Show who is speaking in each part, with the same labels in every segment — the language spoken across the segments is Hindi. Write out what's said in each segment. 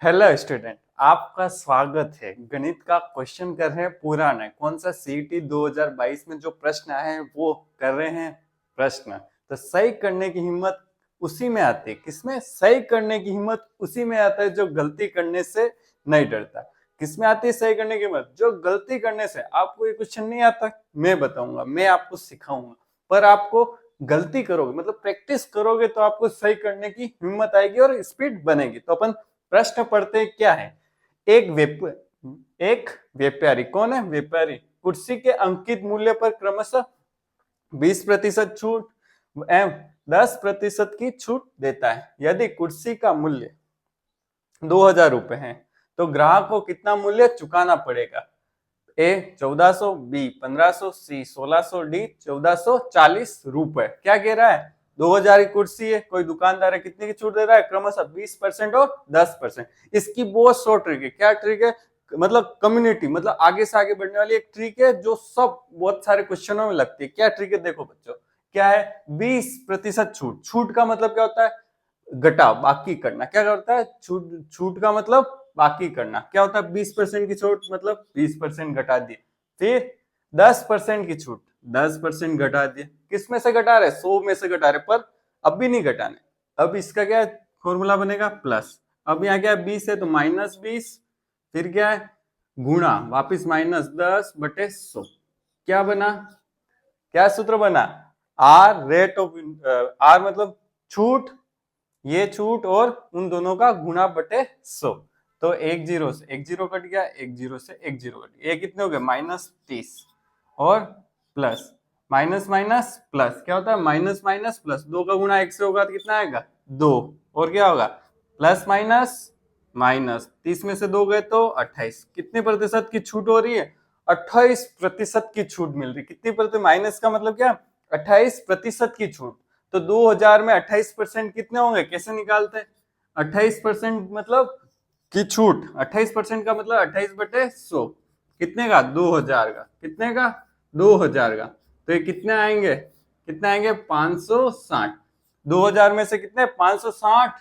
Speaker 1: हेलो स्टूडेंट, आपका स्वागत है। गणित का क्वेश्चन कर रहे हैं पुराना। कौन सा सीईटी 2022 में जो प्रश्न आए हैं वो कर रहे हैं प्रश्न। तो सही करने की हिम्मत उसी में आती है। किसमें? सही करने की हिम्मत उसी में आता है जो गलती करने से नहीं डरता। किसमें आती है सही करने की हिम्मत? जो गलती करने से आपको ये क्वेश्चन नहीं आता, मैं बताऊंगा, मैं आपको सिखाऊंगा। पर आपको गलती करोगे मतलब प्रैक्टिस करोगे तो आपको सही करने की हिम्मत आएगी और स्पीड बनेगी। तो अपन प्रश्न पढ़ते क्या है। एक व्यापारी, कौन है व्यापारी, कुर्सी के अंकित मूल्य पर क्रमशः 20% छूट एवं 10% की छूट देता है। यदि कुर्सी का मूल्य 2000 रुपए है तो ग्राहक को कितना मूल्य चुकाना पड़ेगा? ए 1400, बी 1500, सी 1600, डी 1440 रुपए। क्या कह रहा है? 2000 की कुर्सी है, कोई दुकानदार है, कितने की छूट दे रहा है? क्रमशः 20% और 10%। इसकी बहुत शॉर्ट ट्रिक है। क्या ट्रिक है? मतलब कम्युनिटी, मतलब आगे से आगे बढ़ने वाली एक ट्रिक है जो सब बहुत सारे क्वेश्चनों में लगती है। क्या ट्रिक है देखो बच्चों, क्या है? 20% छूट। छूट का मतलब क्या होता है? घटा, बाकी करना। क्या करता है? छूट, छूट का मतलब बाकी करना। क्या होता है? 20% की छूट मतलब 20% घटा दिए। फिर 10% की छूट, 10% घटा दिए। किस में से घटा रहे? 100 में से घटा रहे, पर अब भी नहीं घटाने। अब इसका क्या फॉर्मूला बनेगा? प्लस। अब यहाँ क्या है? 20 है तो -20। फिर क्या है? गुणा, वापिस -10/100। क्या बना? क्या सूत्र बना? आर रेट ऑफ, आर मतलब छूट, ये छूट और उन दोनों का गुणा बटे 100। तो एक जीरो से एक जीरो कट गया, एक जीरो से एक जीरो कट गया। ये कितने हो गए? -30 और प्लस माइनस माइनस प्लस। क्या होता है? Minus minus plus. 2 का गुणा 1 से होगा तो कितना आएगा? 2। और क्या होगा? प्लस माइनस माइनस, 30 में से 2 गए तो 28। कितने प्रतिशत की छूट हो रही है? 28% की छूट मिल रही। कितनी प्रतिशत? माइनस का मतलब क्या? 28% की छूट। तो 2000 में 28% कितने होंगे? कैसे निकालते हैं? 28% मतलब की छूट, 28% का मतलब 28/100। कितने का? 2000 का। कितने का? 2000 का। तो ये कितने आएंगे? कितने आएंगे? 560। 2000 में से कितने? 560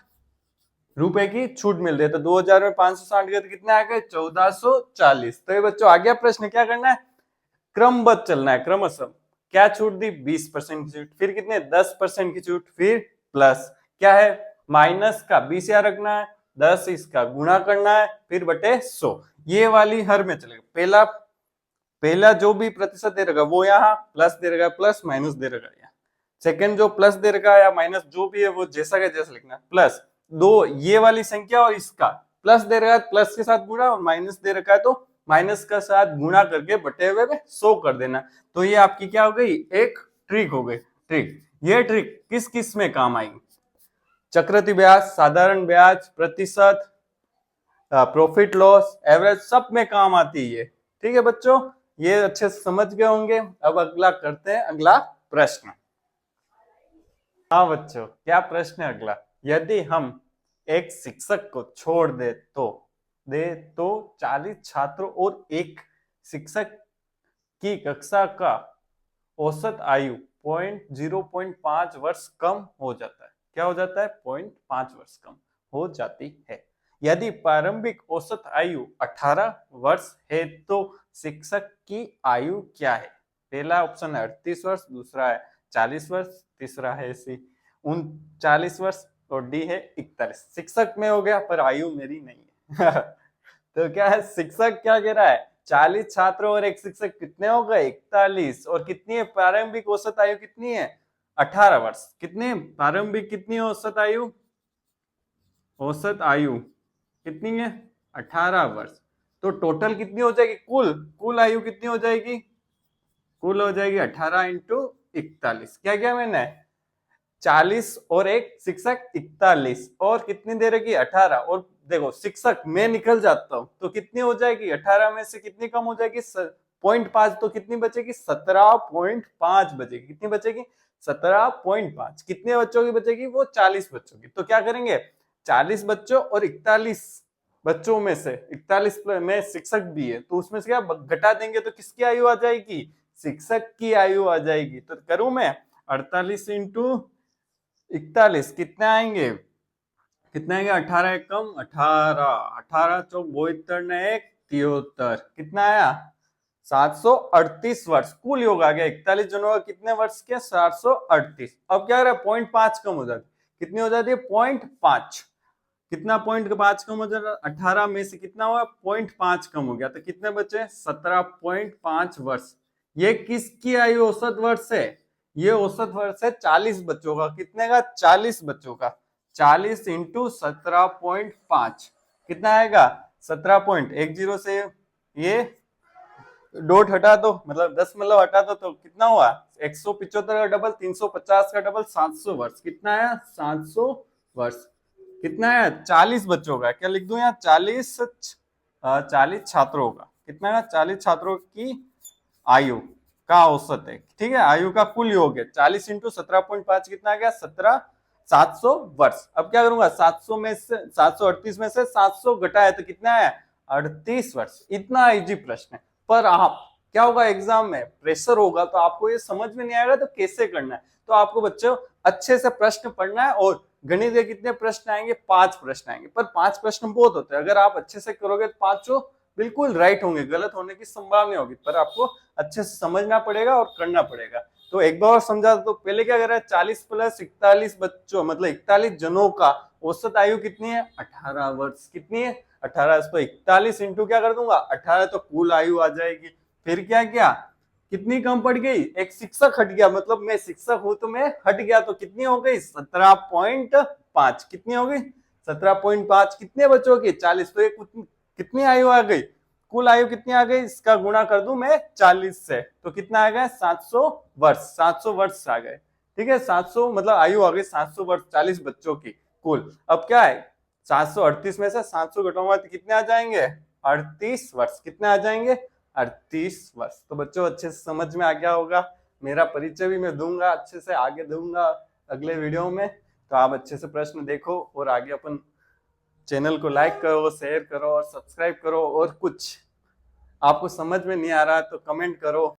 Speaker 1: रुपए की छूट मिल रही है। तो 2000 में 560 गए तो कितने आ गए? 1440। तो ये बच्चों आ गया प्रश्न। क्या करना है? क्रमबद्ध चलना है, क्रमशः। क्या छूट दी? 20% की छूट। फिर कितने? 10% की छूट। फिर प्लस। क्या है? माइनस का 20 यहाँ रखना है, 10 इसका गुणा करना है, फिर बटे 100। ये वाली हर में चलेगा। पहला पहला जो भी प्रतिशत दे रखा वो यहाँ प्लस दे रखा, प्लस माइनस दे रखा यहाँ। सेकंड जो प्लस दे रखा है या माइनस जो भी है वो जैसा का जैसा लिखना। प्लस दो ये वाली संख्या और इसका प्लस दे रखा है, प्लस के साथ गुणा, और माइनस दे रखा है तो माइनस का साथ गुणा करके बटे हुए में 100 कर देना। तो ये आपकी क्या हो गई? एक ट्रिक हो गई। ट्रिक, ये ट्रिक किस किस में काम आएगी? चक्रवृद्धि ब्याज, साधारण ब्याज, प्रतिशत, प्रॉफिट लॉस, एवरेज, सब में काम आती है। ठीक है बच्चों, ये अच्छे से समझ गए होंगे। अब अगला करते हैं, अगला प्रश्न। हाँ बच्चों, क्या प्रश्न है अगला? यदि हम एक शिक्षक को छोड़ दे तो 40 छात्रों और एक शिक्षक की कक्षा का औसत आयु 0.5 वर्ष कम हो जाता है। क्या हो जाता है? 0.5 वर्ष कम हो जाती है। यदि प्रारंभिक औसत आयु 18 वर्ष है तो शिक्षक की आयु क्या है? पहला ऑप्शन है 38 वर्ष, दूसरा है 40 वर्ष, तीसरा है सी 39 वर्ष और डी है 41। शिक्षक में हो गया पर आयु मेरी नहीं है। तो क्या है? शिक्षक क्या कह रहा है? 40 छात्रों और एक शिक्षक, कितने हो गए? 41। और कितनी है प्रारंभिक औसत आयु? कितनी है? 18 वर्ष। कितनी प्रारंभिक, कितनी औसत आयु? औसत आयु कितनी है? 18 वर्ष। तो टोटल कितनी हो जाएगी? कुल कुल आयु कितनी हो जाएगी? कुल हो जाएगी 18 इंटू 41। क्या क्या मैंने? 40 और एक शिक्षक 41, और कितनी दे रखी? 18। और देखो शिक्षक मैं निकल जाता हूं तो कितनी हो जाएगी? 18 में से कितनी कम हो जाएगी? 0.5। तो कितनी बचेगी? 17.5 बचेगी। कितनी बचेगी? 17.5। कितने बच्चों की बचेगी? वो 40 बच्चों की। तो क्या करेंगे? 40 बच्चों और 41 बच्चों में से 41 में शिक्षक भी है तो उसमें से क्या घटा देंगे तो किसकी आयु आ जाएगी? शिक्षक की आयु आ जाएगी। तो करूं मैं 48 इंटू 41, कितने आएंगे? कितना है 18 एकम 18 18 चौक 72 ने 1 73 कितना आया 738 वर्ष। कुल योग आ गया 41 जनों का कितने वर्ष के 738। अब क्या रहा है 0.5 कम हो जाती कितनी हो जाती है 0.5 कितना 0.5 कम हो जाएगा 18 में से कितना हुआ 0.5 कम हो गया तो कितने बचे 17.5 वर्ष। ये किसकी आयु औसत वर्ष है ये औसत वर्ष है 40 बच्चों का कितने का 40 बच्चों का 40 इंटू 17.5 कितना आएगा 17.10 से ये डॉट हटा दो मतलब 10 मतलब हटा दो तो कितना हुआ 175 का डबल 350 का डबल 700 वर्ष कितना आया 700 वर्ष। कितना है 40 बच्चों का क्या लिख दूं यहाँ 40 छात्रों का कितना है 40 छात्रों की आयु का औसत है ठीक है आयु का कुल योग है 40 इंटू 17.5 कितना आ गया 700 वर्ष। अब क्या करूंगा 700 में से 738 में से 700 घटाया तो कितना है 38 वर्ष। इतना इजी प्रश्न है पर आप क्या होगा एग्जाम में प्रेशर होगा तो आपको ये समझ में नहीं आएगा तो कैसे करना है तो आपको बच्चों अच्छे से प्रश्न पढ़ना है और गणित के कितने प्रश्न आएंगे 5 प्रश्न आएंगे पर 5 प्रश्न बहुत होते हैं अगर आप अच्छे से करोगे तो पांचों बिल्कुल राइट होंगे गलत होने की संभावना होगी पर आपको अच्छे से समझना पड़ेगा और करना पड़ेगा। तो एक बार और समझा तो पहले क्या कर रहा है 40 प्लस 41 बच्चों मतलब 41 जनों का औसत आयु कितनी है 18 वर्ष कितनी है 18 तो 41 इंटू क्या कर दूंगा 18 तो कुल आयु आ जाएगी। फिर क्या किया कितनी कम पड़ गई एक शिक्षक हट गया मतलब मैं शिक्षक हूं तो मैं हट गया तो कितनी हो गई 17.5 कितनी हो गई 17.5 कितने बच्चों की 40 तो एक कितनी आयु आ गई कुल आयु कितनी आ गई इसका गुणा कर दूं मैं 40 से तो कितना आ गया 700 वर्ष 700 वर्ष आ गए ठीक है 700 मतलब आयु आ गई 700 वर्ष 40 बच्चों की कुल। अब क्या है 738 में से 700 घटाऊंगा तो कितने आ जाएंगे 38 वर्ष कितने आ जाएंगे 38 वर्ष। तो बच्चों अच्छे से समझ में आ गया होगा मेरा परिचय भी मैं दूंगा अच्छे से आगे दूंगा अगले वीडियो में तो आप अच्छे से प्रश्न देखो और आगे अपन चैनल को लाइक करो शेयर करो और सब्सक्राइब करो और कुछ आपको समझ में नहीं आ रहा तो कमेंट करो।